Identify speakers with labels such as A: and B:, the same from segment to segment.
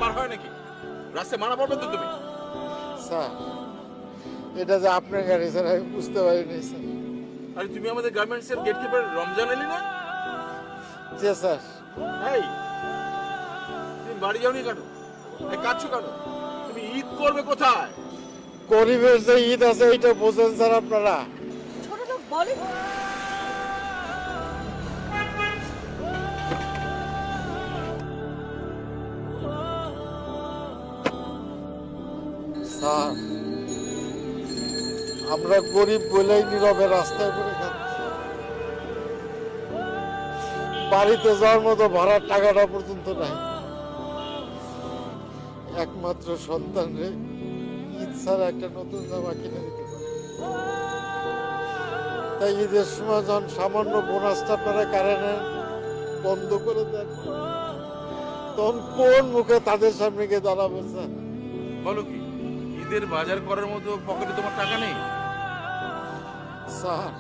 A: পার হয় নাকি? রাস্তায় মারা পড়বে তো তুমি।
B: স্যার, এটা যে আপনার গাড়ি স্যার, আমি বুঝতে পারিনি স্যার।
A: আরে তুমি আমাদের গার্মেন্টসের গেটকিপার রমজান এলি না?
B: জি স্যার।
A: এই তুমি বাড়ি যাওনি কেন? এই কাঁদছো কেন? তুমি ঈদ করবে কোথায়?
B: গরিবের যে ঈদ আছে এইটা বোঝেন স্যার আপনারা।
C: ছোট লোক বলে
B: স্যার, আমরা গরিব বলেই নীরবে রাস্তায় পড়ে খাচ্ছি। বাড়িতে যাওয়ার মতো ভাড়ার টাকাটা পর্যন্ত নাই। একমাত্র সন্তান রে ঈদ ছাড়া একটা নতুন জামা কিনে দিতে পারে। তাই ঈদের সময় যখন সামান্য বোনাসটা আপনারা কারেন্ট বন্ধ করে দেন, তখন কোন মুখে তাদের সামনে গিয়ে দাঁড়াবো স্যার?
A: বলো কি ঈদের বাজার করার মতো পকেটে তোমার টাকা নেই?
B: স্যার,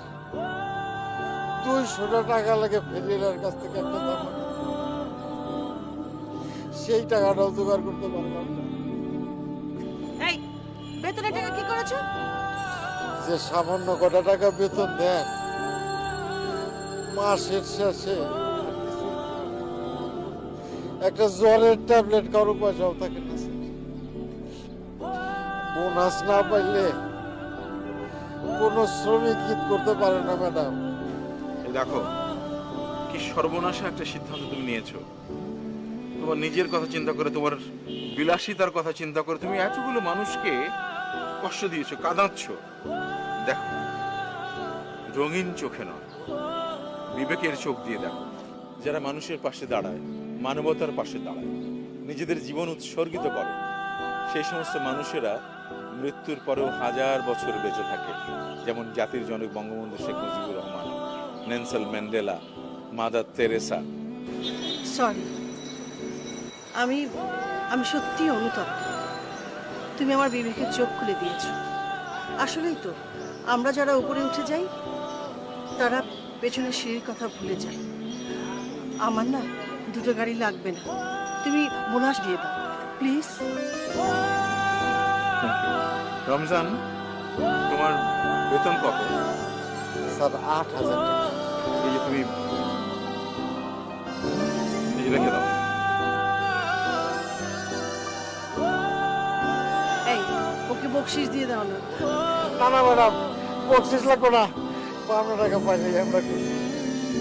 B: 200 টাকা লাগে ফেরিয়ালের কাছ থেকে একটা জামা কিনতে। সেই টাকাটাও জোগাড় করতে পারলাম না।
C: এই বেতনের টাকা কি করেছো?
B: যে সামান্য কটা টাকা বেতন দেন মাসের শেষে একটা জ্বরের ট্যাবলেট কারো পয়সাও থাকে না স্যার। বোনাস না পাইলে কোনো শ্রমিক ঈদ করতে পারে না ম্যাডাম।
A: এই দেখো কি সর্বনাশা একটা সিদ্ধান্ত তুমি নিয়েছো। তোমার নিজের কথা চিন্তা করে, তোমার বিলাসিতার কথা চিন্তা করে তুমি এতগুলো মানুষকে কষ্ট দিয়েছো, কাঁদাচ্ছ। দেখো, রঙিন চোখে নয়, বিবেকের চোখ দিয়ে দেখো। যারা মানুষের পাশে দাঁড়ায়, মানবতার পাশে দাঁড়ায়, নিজেদের জীবন উৎসর্গিত করে, সেই সমস্ত মানুষেরা মৃত্যুর পরেও 1000 বছর বেঁচে থাকে। যেমন জাতির জনক Bangabandhu Sheikh Mujibur Rahman, Nelson Mandela, mother Teresa.
C: Sorry, আমি আমি সত্যি অনুতপ্ত। তুমি আমার বিবেকের চোখ খুলে দিয়েছো। আসলেই তো, আমরা যারা উপরে উঠে যাই তারা পেছনের সিঁড়ির কথা ভুলে যায়। আমার না দুটো গাড়ি লাগবে না, তুমি বোনাস দিয়ে দাও প্লিজ।
A: রমজান, তোমার বেতন কত?
B: স্যার 8000 টাকা।
A: এই যে তুমি এই যে রেখে দাও।
C: এই ওকে বকশিস দিয়ে দাও না।
B: না না ম্যাডাম, বকশিস লাগবে না। 52 টাকা পাইলে আমরা খুশি।